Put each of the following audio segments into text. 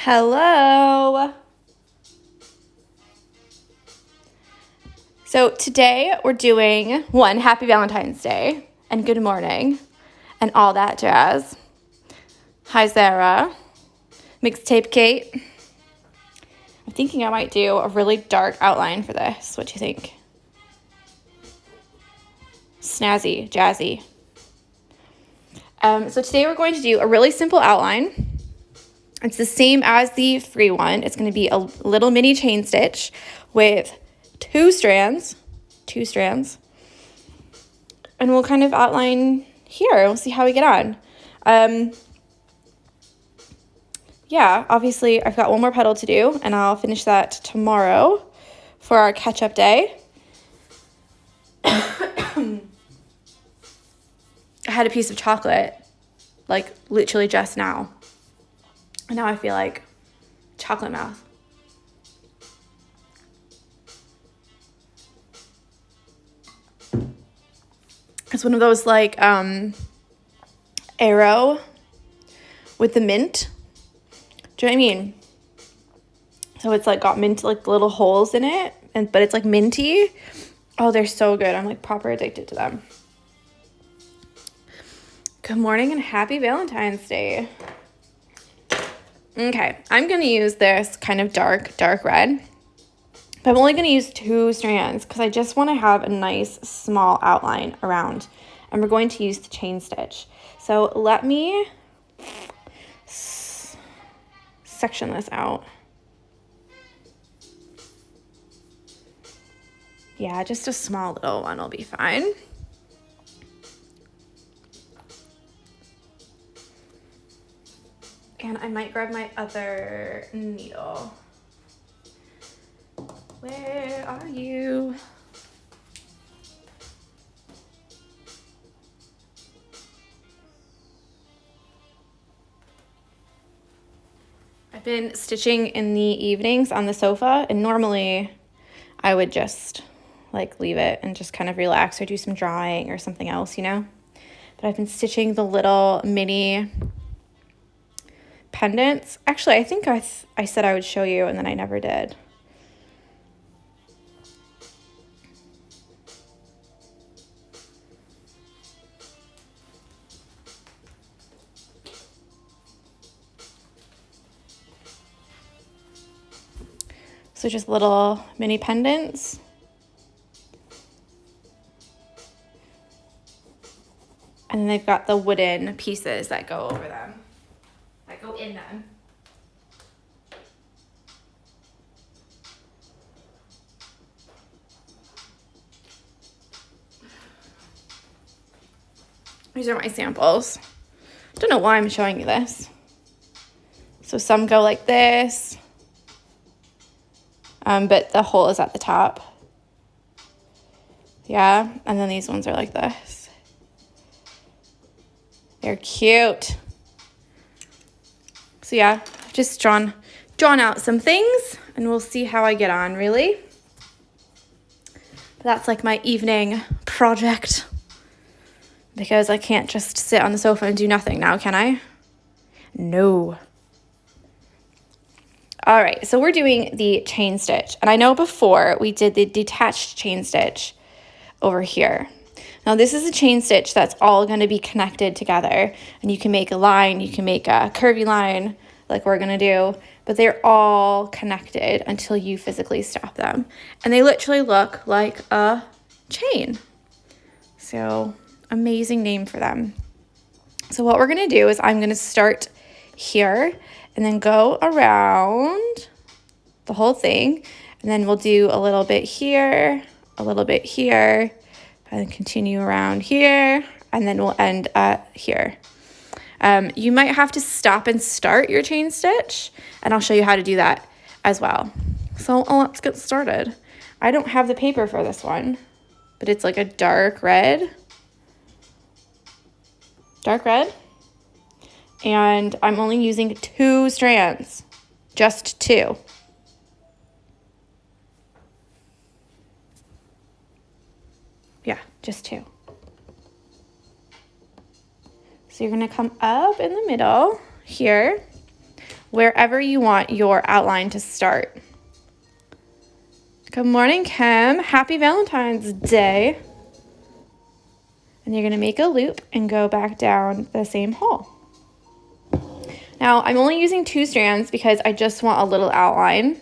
Hello. So today we're doing Happy Valentine's Day and good morning and all that jazz. Hi, Sarah. Mixtape Kate. I'm thinking I might do a really dark outline for this. What do you think? Snazzy, jazzy. So today we're going to do a really simple outline. It's the same as the free one. It's going to be a little mini chain stitch with two strands, and we'll kind of outline here. We'll see how we get on. Yeah, obviously I've got one more petal to do, and I'll finish that tomorrow for our catch-up day. I had a piece of chocolate, like literally just now, and now I feel like chocolate mouth. It's one of those like Aero with the mint. Do you know what I mean? So it's like got mint, like little holes in it, but it's like minty. Oh, they're so good. I'm like proper addicted to them. Good morning and happy Valentine's Day. Okay, I'm going to use this kind of dark red. But I'm only going to use two strands because I just want to have a nice small outline around. And we're going to use the chain stitch. So let me section this out. Yeah, just a small little one will be fine. And I might grab my other needle. Where are you? I've been stitching in the evenings on the sofa, and normally I would just like leave it and just kind of relax or do some drawing or something else, you know? But I've been stitching the little mini pendants. Actually, I think I said I would show you and then I never did. So just little mini pendants. And then they've got the wooden pieces that go over them, that go in them. These are my samples. Don't know why I'm showing you this. So some go like this, but the hole is at the top. Yeah, and then these ones are like this. They're cute. So yeah, just drawn out some things, and we'll see how I get on, really. But that's like my evening project, because I can't just sit on the sofa and do nothing now, can I? No. All right, so we're doing the chain stitch. And I know before we did the detached chain stitch over here. Now this is a chain stitch that's all going to be connected together. And you can make a line, you can make a curvy line like we're going to do. But they're all connected until you physically stop them. And they literally look like a chain. So amazing name for them. So what we're going to do is I'm going to start here and then go around the whole thing. And then we'll do a little bit here, a little bit here, and then continue around here, and then we'll end at here. You might have to stop and start your chain stitch, and I'll show you how to do that as well. So let's get started. I don't have the paper for this one, but it's like a dark red. And I'm only using two strands, just two. Yeah, just two. So you're gonna come up in the middle here, wherever you want your outline to start. Good morning, Kim. Happy Valentine's Day. And you're going to make a loop and go back down the same hole. Now, I'm only using 2 strands because I just want a little outline,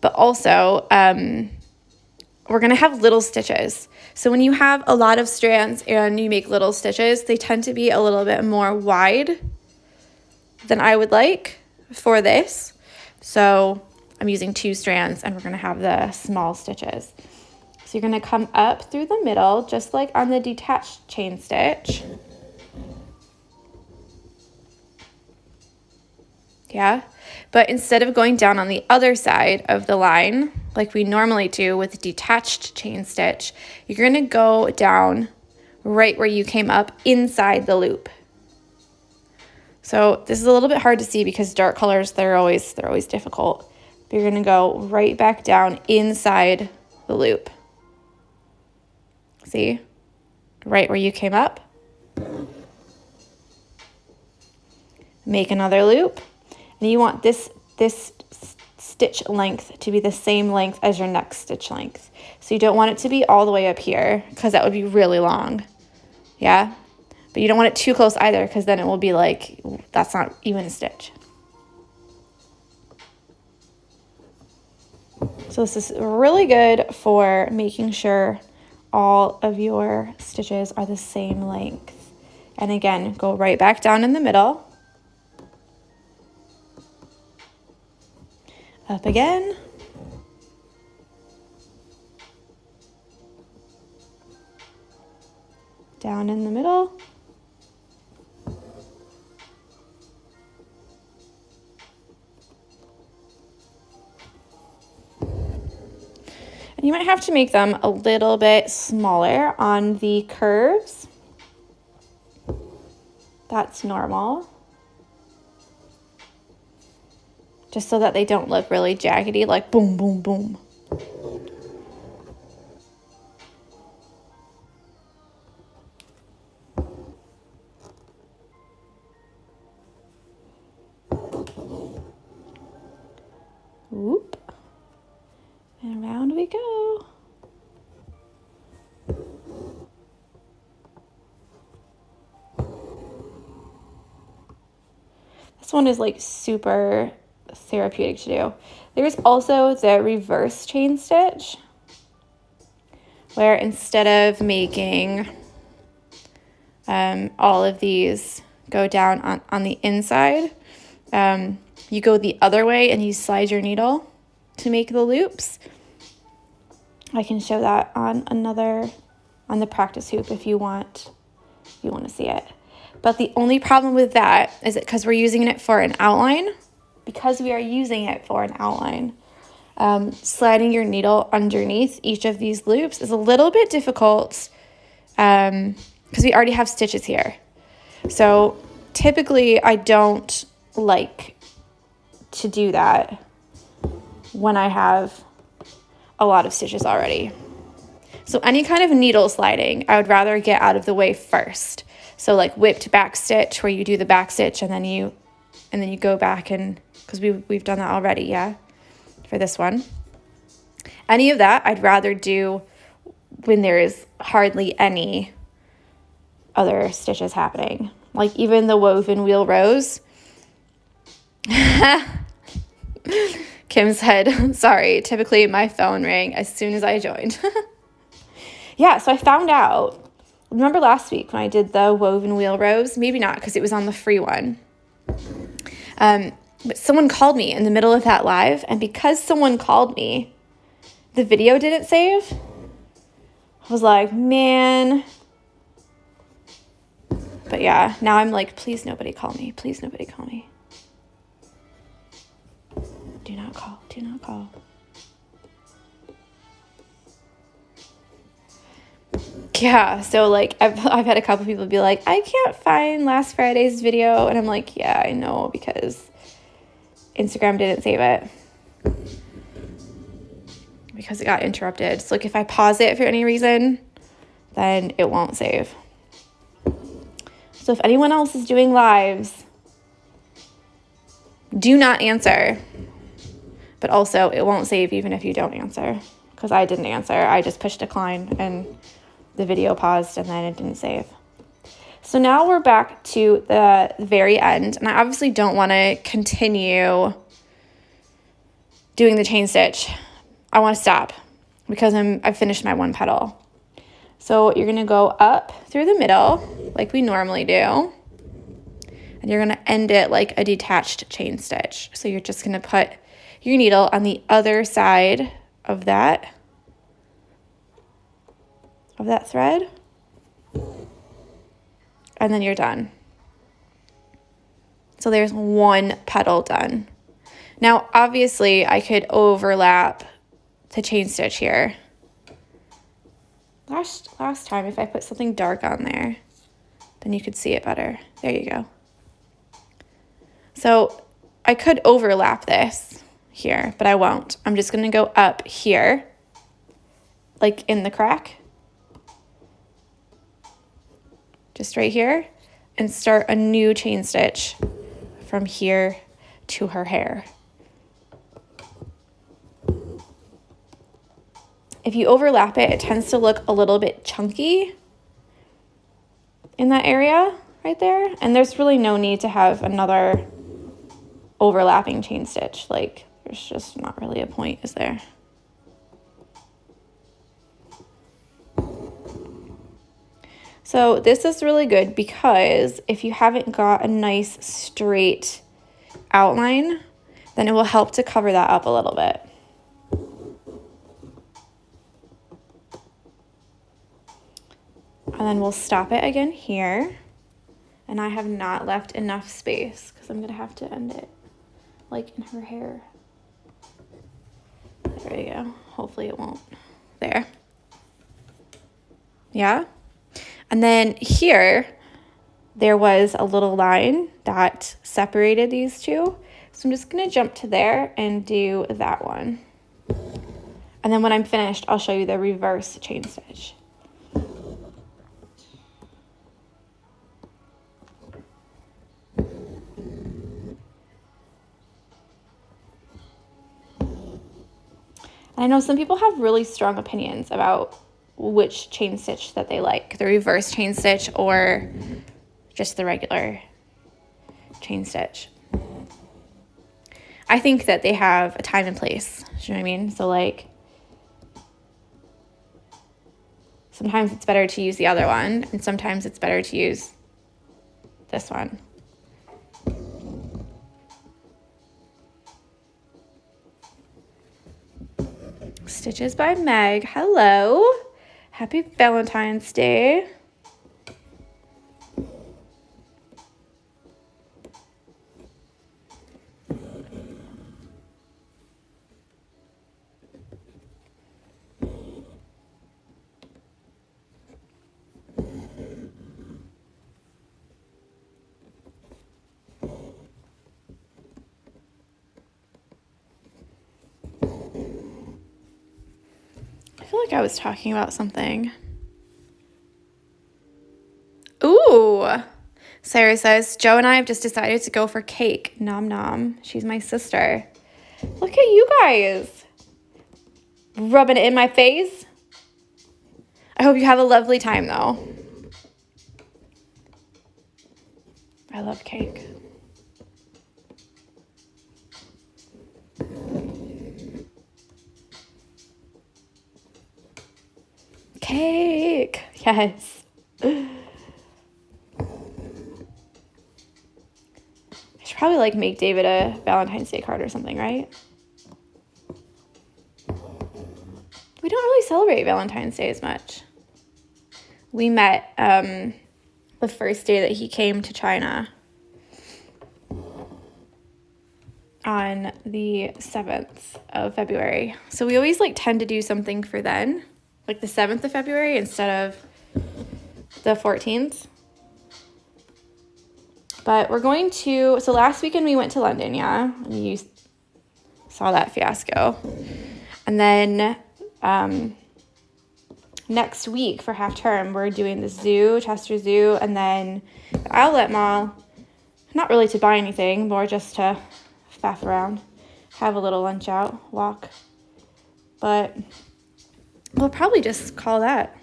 but also we're going to have little stitches. So when you have a lot of strands and you make little stitches, they tend to be a little bit more wide than I would like for this. So I'm using 2 strands and we're going to have the small stitches. So you're going to come up through the middle, just like on the detached chain stitch. Yeah, but instead of going down on the other side of the line, like we normally do with detached chain stitch, you're going to go down right where you came up inside the loop. So this is a little bit hard to see because dark colors, they're always difficult. But you're going to go right back down inside the loop. See? Right where you came up. Make another loop. And you want this stitch length to be the same length as your next stitch length. So you don't want it to be all the way up here because that would be really long. Yeah? But you don't want it too close either because then it will be like, that's not even a stitch. So this is really good for making sure all of your stitches are the same length. And again, go right back down in the middle. Up again. Down in the middle. And you might have to make them a little bit smaller on the curves. That's normal. Just so that they don't look really jaggedy, like boom, boom, boom. Whoop. And around we go. This one is like super therapeutic to do. There's also the reverse chain stitch, where instead of making all of these go down on the inside, you go the other way and you slide your needle to make the loops. I can show that on the practice hoop if you want to see it. But the only problem with that is that because we're using it for an outline, sliding your needle underneath each of these loops is a little bit difficult because we already have stitches here. So typically I don't like to do that when I have a lot of stitches already. So any kind of needle sliding, I would rather get out of the way first. So like whipped back stitch, where you do the back stitch and then you go back, and because we've done that already, yeah, for this one. Any of that I'd rather do when there is hardly any other stitches happening. Like even the woven wheel rows. Kim said, sorry, typically my phone rang as soon as I joined. Yeah, so I found out, remember last week when I did the woven wheel rows? Maybe not, because it was on the free one. But someone called me in the middle of that live, and because someone called me, the video didn't save. I was like, man. But yeah, now I'm like, please nobody call me. Please nobody call me. Do not call. Do not call. Yeah, so like I've had a couple people be like, I can't find last Friday's video, and I'm like, yeah, I know, because Instagram didn't save it because it got interrupted. So like if I pause it for any reason, then it won't save. So if anyone else is doing lives, Do not answer. But also, it won't save even if you don't answer. Because I didn't answer. I just pushed decline and the video paused and then it didn't save. So now we're back to the very end. And I obviously don't want to continue doing the chain stitch. I want to stop because I've finished my one petal. So you're going to go up through the middle like we normally do. And you're going to end it like a detached chain stitch. So you're just going to put your needle on the other side of that thread. And then you're done. So there's one petal done. Now, obviously, I could overlap the chain stitch here. Last time, if I put something dark on there, then you could see it better. There you go. So I could overlap this here, but I won't. I'm just going to go up here, like in the crack, just right here, and start a new chain stitch from here to her hair. If you overlap it, it tends to look a little bit chunky in that area right there. And there's really no need to have another overlapping chain stitch. Like, there's just not really a point, is there? So this is really good because if you haven't got a nice straight outline, then it will help to cover that up a little bit. And then we'll stop it again here. And I have not left enough space because I'm going to have to end it like in her hair. There we go. Hopefully it won't. There. Yeah. And then here, there was a little line that separated these two. So I'm just going to jump to there and do that one. And then when I'm finished, I'll show you the reverse chain stitch. I know some people have really strong opinions about which chain stitch that they like, the reverse chain stitch or just the regular chain stitch. I think that they have a time and place, do you know what I mean? So like, sometimes it's better to use the other one, and sometimes it's better to use this one. Stitches by Meg. Hello. Happy Valentine's Day. I feel like I was talking about something. Ooh. Sarah says, Joe and I have just decided to go for cake. Nom nom. She's my sister. Look at you guys. Rubbing it in my face. I hope you have a lovely time, though. I love cake. Cake. Yes. I should probably like make David a Valentine's Day card or something, right? We don't really celebrate Valentine's Day as much. We met the first day that he came to China on the 7th of February. So we always like tend to do something for then, like the 7th of February instead of the 14th. But we're going to, so last weekend we went to London, yeah? And you saw that fiasco. And then next week for half term, we're doing the zoo, Chester Zoo, and then the Outlet Mall. Not really to buy anything, more just to faff around, have a little lunch out, walk. But we'll probably just call that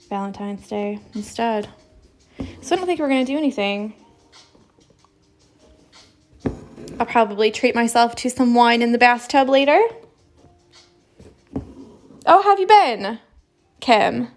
Valentine's Day instead. So I don't think we're going to do anything. I'll probably treat myself to some wine in the bathtub later. Oh, have you been, Kim?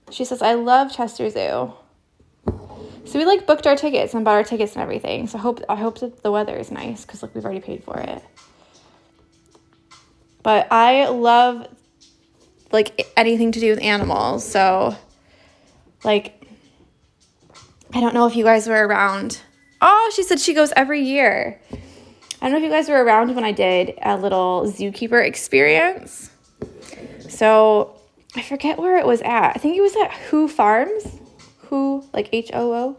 She says, I love Chester Zoo. So we like booked our tickets and bought our tickets and everything. So I hope that the weather is nice because like we've already paid for it. But I love like anything to do with animals. So like, I don't know if you guys were around. Oh, she said she goes every year. I don't know if you guys were around when I did a little zookeeper experience. So I forget where it was at. I think it was at Who Farms. Who, like H-O-O.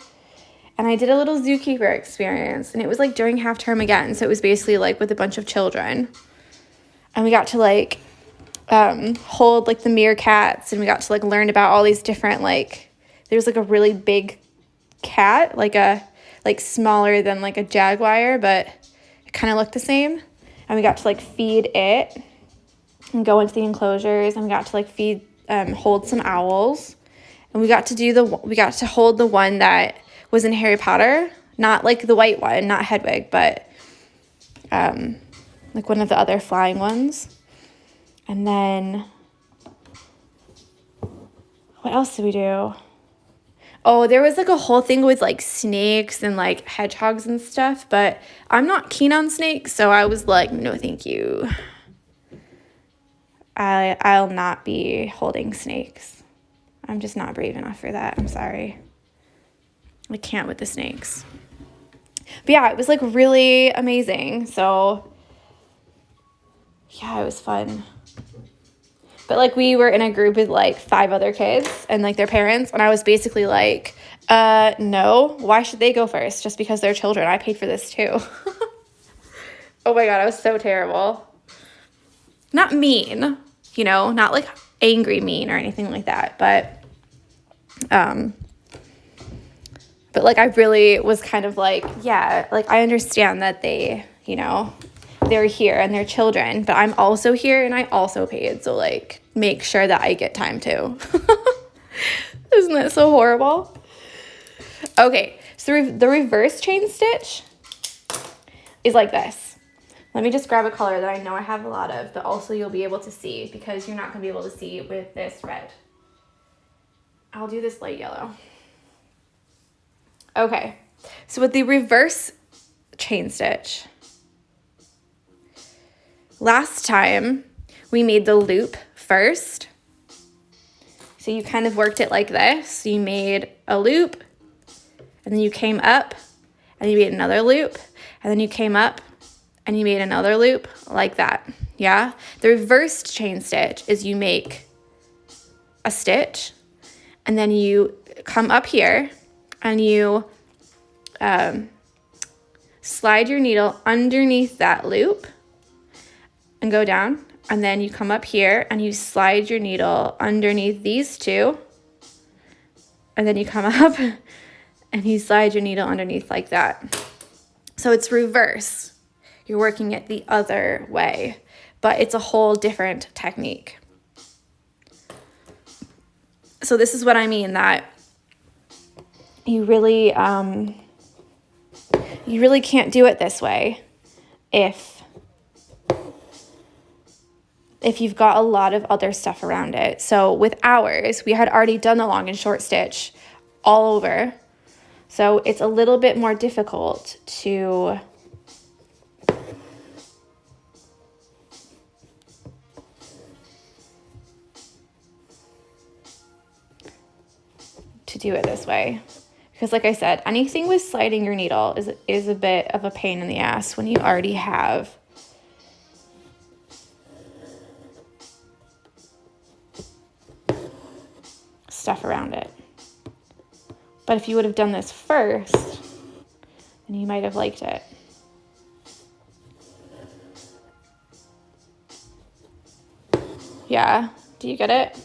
And I did a little zookeeper experience. And it was like during half term again. So it was basically like with a bunch of children. And we got to like hold like the meerkats. And we got to like learn about all these different like, there was like a really big cat, like smaller than like a jaguar, but it kind of looked the same. And we got to like feed it and go into the enclosures. And we got to like hold some owls. And we got to hold the one that was in Harry Potter, not like the white one, not Hedwig, but like one of the other flying ones. And then what else did we do? Oh, there was like a whole thing with like snakes and like hedgehogs and stuff, but I'm not keen on snakes, so I was like, no, thank you. I'll not be holding snakes. I'm just not brave enough for that. I'm sorry. I can't with the snakes. But yeah, it was like really amazing. So yeah, it was fun. But like we were in a group with like 5 other kids and like their parents. And I was basically like, no, why should they go first? Just because they're children. I paid for this too. Oh my God, I was so terrible. Not mean, you know, not like angry mean or anything like that. But like I really was kind of like, yeah, like I understand that they, you know, they're here and they're children, but I'm also here and I also paid. So like make sure that I get time too. Isn't that so horrible? Okay, so the reverse chain stitch is like this. Let me just grab a color that I know I have a lot of, but also you'll be able to see because you're not going to be able to see with this red. I'll do this light yellow. Okay, so with the reverse chain stitch, last time we made the loop first. So you kind of worked it like this. So you made a loop, and then you came up, and you made another loop, and then you came up, and you made another loop like that, yeah? The reversed chain stitch is you make a stitch, and then you come up here, and you slide your needle underneath that loop and go down, and then you come up here and you slide your needle underneath these two, and then you come up and you slide your needle underneath like that. So it's reverse. You're working it the other way, but it's a whole different technique. So this is what I mean, that you really can't do it this way if you've got a lot of other stuff around it. So with ours, we had already done the long and short stitch all over. So it's a little bit more difficult to do it this way. Because like I said, anything with sliding your needle is a bit of a pain in the ass when you already have stuff around it. But if you would have done this first, then you might have liked it. Yeah, do you get it?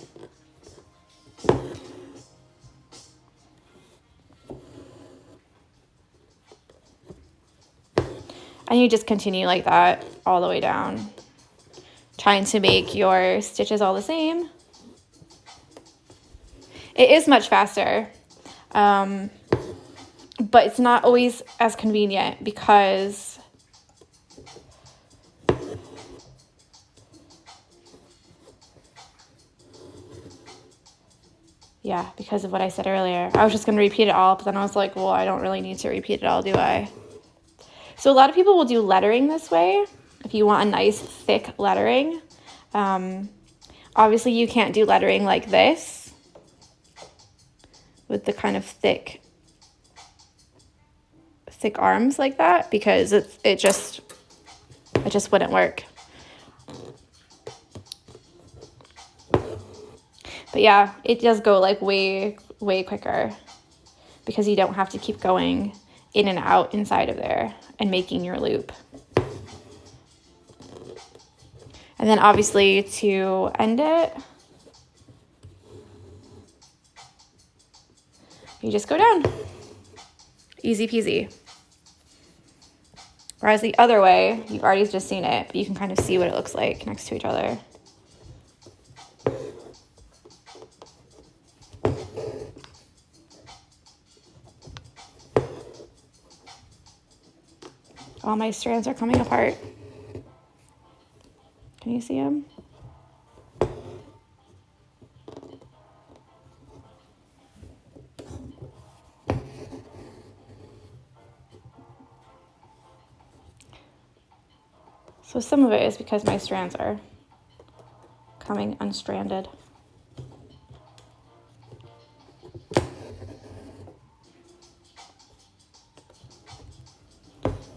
And you just continue like that all the way down, trying to make your stitches all the same. It is much faster, but it's not always as convenient because because of what I said earlier. I was just going to repeat it all, but then I was like, well, I don't really need to repeat it all, do I? So a lot of people will do lettering this way if you want a nice thick lettering. Obviously, you can't do lettering like this with the kind of thick arms like that because it just wouldn't work. But yeah, it does go like way quicker because you don't have to keep going in and out inside of there and making your loop. And then obviously to end it, you just go down. Easy peasy. Whereas the other way, you've already just seen it, but you can kind of see what it looks like next to each other. All my strands are coming apart. Can you see them? So some of it is because my strands are coming unstranded.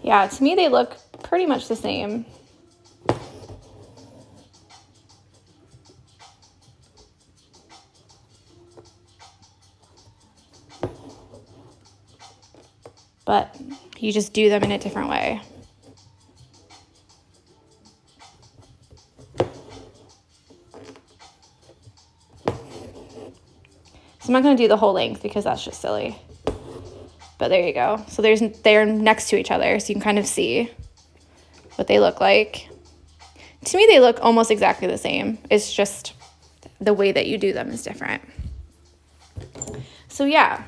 Yeah, to me they look pretty much the same. But you just do them in a different way. So I'm not going to do the whole length because that's just silly. But there you go. So they're next to each other, so you can kind of see what they look like. To me, they look almost exactly the same. It's just the way that you do them is different. So yeah,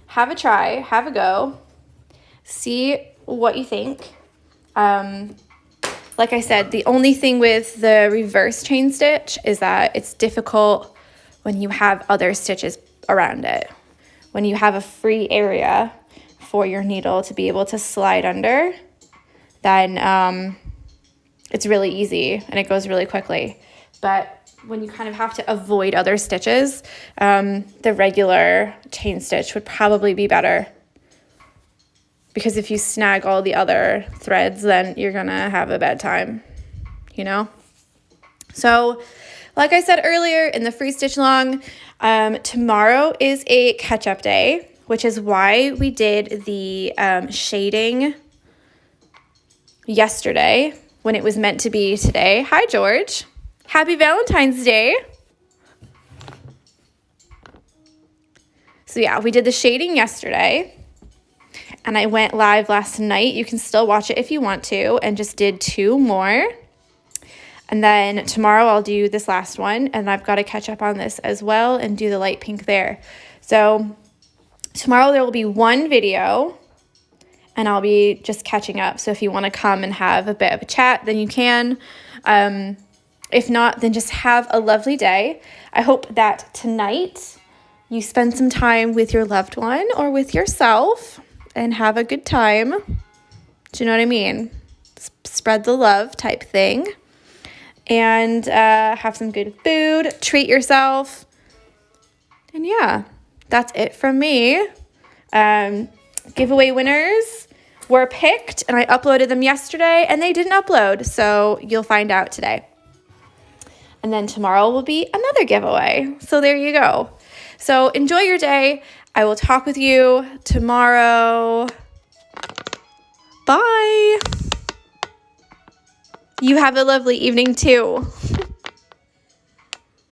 have a try, have a go, see what you think. Like I said, the only thing with the reverse chain stitch is that it's difficult when you have other stitches around it. When you have a free area for your needle to be able to slide under, then it's really easy and it goes really quickly. But when you kind of have to avoid other stitches, the regular chain stitch would probably be better. Because if you snag all the other threads, then you're gonna have a bad time, you know? So, like I said earlier in the free stitch along, tomorrow is a catch-up day, which is why we did the shading yesterday when it was meant to be today. Hi, George. Happy Valentine's Day. So yeah, we did the shading yesterday and I went live last night. You can still watch it if you want to, and just did 2 more. And then tomorrow I'll do this last one, and I've got to catch up on this as well and do the light pink there. So tomorrow there will be 1 video and I'll be just catching up. So if you want to come and have a bit of a chat, then you can. If not, then just have a lovely day. I hope that tonight you spend some time with your loved one or with yourself and have a good time. Do you know what I mean? Spread the love type thing. And have some good food, treat yourself. And yeah, that's it from me. Giveaway winners were picked, and I uploaded them yesterday, and they didn't upload, so you'll find out today. And then tomorrow will be another giveaway. So there you go. So enjoy your day. I will talk with you tomorrow. Bye. You have a lovely evening too.